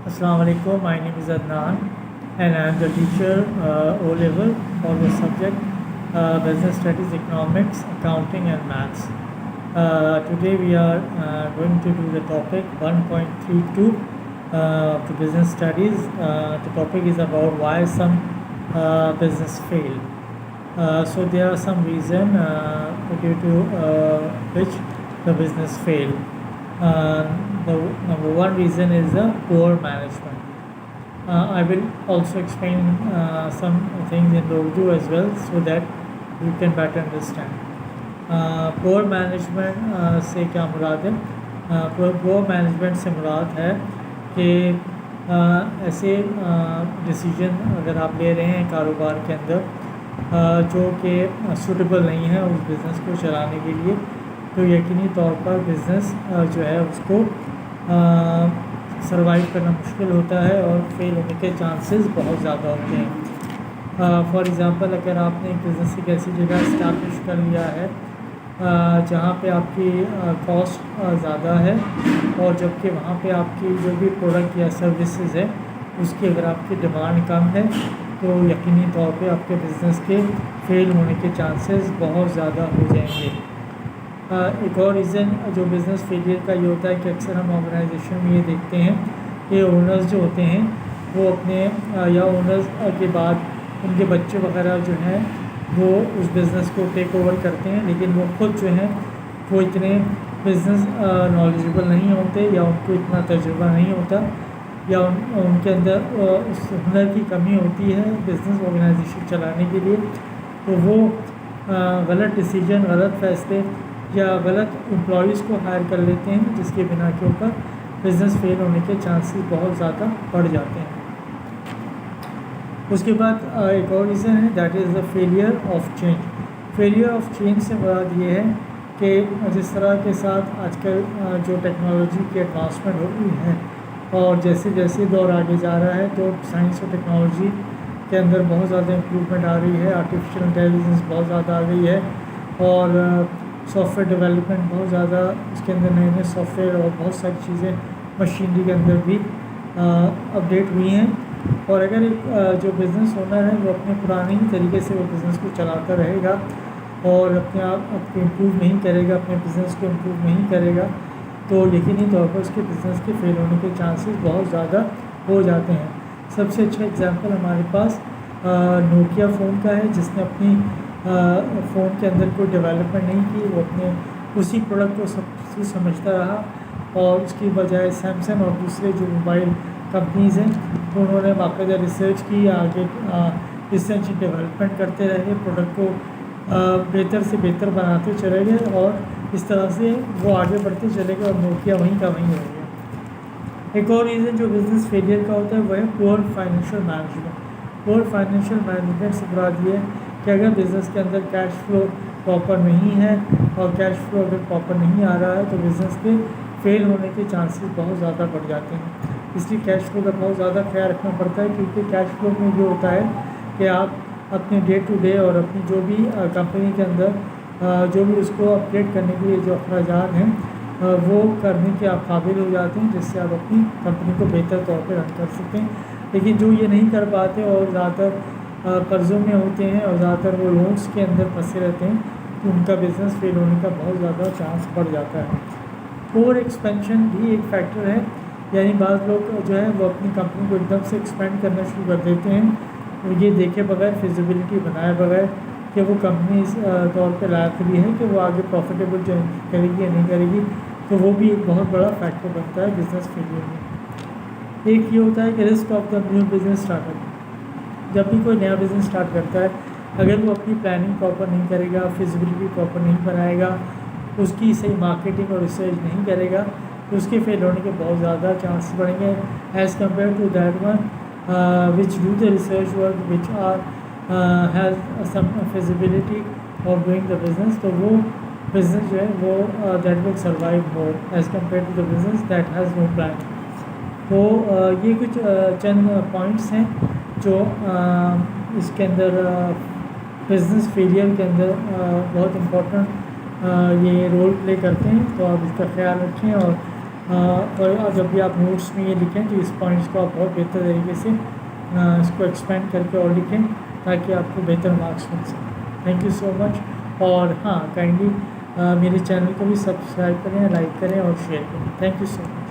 Assalamu alaikum. My name is Adnan, and I am the teacher O level for the subject Business Studies, Economics, Accounting, and Maths. Today we are going to do the topic 1.32 of the Business Studies. The topic is about why some business fail. So there are some reason due to which the business fail. The number one reason is the poor management. I will also explain some things in Urdu as well so that you can better understand. Poor management से क्या मुराद है? poor management से मुराद है कि ऐसे decision अगर आप ले रहे हैं कारोबार के अंदर जो कि सूटेबल नहीं है उस बिज़नेस को चलाने के लिए, तो यकीनी तौर पर बिज़नेस जो है उसको सर्वाइव करना मुश्किल होता है और फेल होने के चांसेस बहुत ज़्यादा होते हैं। फॉर एग्ज़ाम्पल, अगर आपने एक बिज़नेस एक ऐसी जगह इस्टेब्लिश कर लिया है जहाँ पे आपकी कॉस्ट ज़्यादा है और जबकि वहाँ पे आपकी जो भी प्रोडक्ट या सर्विसेज है उसकी अगर आपकी डिमांड कम है, तो यकीनी तौर पे आपके बिज़नेस के फेल होने के चांसेस बहुत ज़्यादा हो जाएंगे। एक और रीज़न जो बिज़नेस फेलियर का ये होता है कि अक्सर हम ऑर्गेनाइजेशन में ये देखते हैं कि ओनर्स जो होते हैं वो अपने या ओनर्स के बाद उनके बच्चे वगैरह जो हैं वो उस बिज़नेस को टेक ओवर करते हैं, लेकिन वो खुद जो हैं वो इतने बिज़नेस नॉलेजेबल नहीं होते या उनको इतना तजुर्बा नहीं होता या उनके अंदर उस हुनर की कमी होती है बिज़नेस ऑर्गेनाइजेशन चलाने के लिए, तो वो गलत डिसीजन, गलत फैसले या गलत एम्प्लॉयज़ को हायर कर लेते हैं जिसके बिना के ऊपर बिज़नेस फेल होने के चांसेस बहुत ज़्यादा बढ़ जाते हैं। उसके बाद एक और रीज़न है, that is the failure of change. Failure of change से मुराद ये है कि जिस तरह के साथ आजकल जो टेक्नोलॉजी की एडवांसमेंट हो रही है और जैसे जैसे दौर आगे जा रहा है तो साइंस और टेक्नोलॉजी के अंदर बहुत ज़्यादा इम्प्रूवमेंट आ रही है, आर्टिफिशियल इंटेलिजेंस बहुत ज़्यादा आ गई है और सॉफ्टवेयर डेवलपमेंट बहुत ज़्यादा, उसके अंदर नए नए सॉफ्टवेयर और बहुत सारी चीज़ें मशीनरी के अंदर भी अपडेट हुई हैं। और अगर एक जो बिज़नेस ओनर है वो अपने पुराने ही तरीके से वो बिज़नेस को चलाता रहेगा और अपने आप को इम्प्रूव नहीं करेगा, अपने बिज़नेस को इम्प्रूव नहीं करेगा, तो यकीनी तौर पर उसके बिज़नेस के फेल होने के चांसेस बहुत ज़्यादा हो जाते हैं। सबसे अच्छा एग्जांपल हमारे पास नोकिया फ़ोन का है, जिसने अपनी फ़ोन के अंदर कोई डेवलपमेंट नहीं की, वो अपने उसी प्रोडक्ट को सब समझता रहा और उसकी बजाय सैमसंग और दूसरे जो मोबाइल कंपनीज़ हैं तो उन्होंने बाकायदा रिसर्च की, आगे रिसर्च डेवलपमेंट करते रहे, प्रोडक्ट को बेहतर से बेहतर बनाते चले गए और इस तरह से वो आगे बढ़ते चले गए और नोकिया वहीं का वहीं रह गया। एक और रीज़न जो बिज़नेस फेलियर का होता है वो है poor financial management. Poor financial management से मुराद ये है कि अगर बिज़नेस के अंदर कैश फ्लो प्रॉपर नहीं है और कैश फ्लो अगर प्रॉपर नहीं आ रहा है तो बिज़नेस के फेल होने के चांसेस बहुत ज़्यादा बढ़ जाते हैं। इसलिए कैश फ्लो का बहुत ज़्यादा ख्याल रखना पड़ता है, क्योंकि कैश फ्लो में ये होता है कि आप अपने डे टू डे और अपनी जो भी कंपनी के अंदर जो भी उसको अपडेट करने के लिए जो अखराजात हैं वो करने के आप काबिल हो जाते हैं, जिससे आप अपनी कंपनी को बेहतर तौर पर रन कर सकते हैं। लेकिन जो ये नहीं कर पाते और ज़्यादातर कर्ज़ों में होते हैं और ज़्यादातर वो लोन्स के अंदर फंसे रहते हैं, तो उनका बिज़नेस फेल होने का बहुत ज़्यादा चांस बढ़ जाता है। ओवर एक्सपेंशन भी एक फैक्टर है, यानी बाज़ लोग जो है वो अपनी कंपनी को एकदम से एक्सपेंड करना शुरू कर देते हैं और ये देखे बगैर, फिजिबिलिटी बनाए बगैर कि वो कंपनी इस तौर पर लायक भी है कि वो आगे प्रॉफिटेबल जो करेगी या नहीं करेगी, तो वो भी एक बहुत बड़ा फैक्टर बनता है बिज़नेस फेलियर में। एक ये होता है कि risk of the new business startup. जब भी कोई नया बिज़नेस स्टार्ट करता है, अगर वो अपनी प्लानिंग प्रॉपर नहीं करेगा, फिजिबिलिटी प्रॉपर नहीं बनाएगा, उसकी सही मार्केटिंग और रिसर्च नहीं करेगा, तो उसके फेल होने के बहुत ज़्यादा चांसेस बढ़ेंगे as compare to that one which do the research work which are has some feasibility और डूइंग द बिज़नेस, तो वो बिज़नेस जो है वो that will survive more as compare to the business that has no plan. तो ये कुछ चंद points हैं जो इसके अंदर बिज़नेस फेलियर के अंदर बहुत इम्पोर्टेंट ये रोल प्ले करते हैं, तो आप इसका ख्याल रखें और اور جب بھی آپ نوٹس میں یہ لکھیں تو اس پوائنٹس کو آپ بہت بہتر طریقے سے اس کو ایکسپینڈ کر کے اور لکھیں تاکہ آپ کو بہتر مارکس مل سکیں. تھینک یو سو مچ. اور ہاں کائنڈلی میرے چینل کو بھی سبسکرائب کریں، لائک کریں اور شیئر کریں. Thank you so much.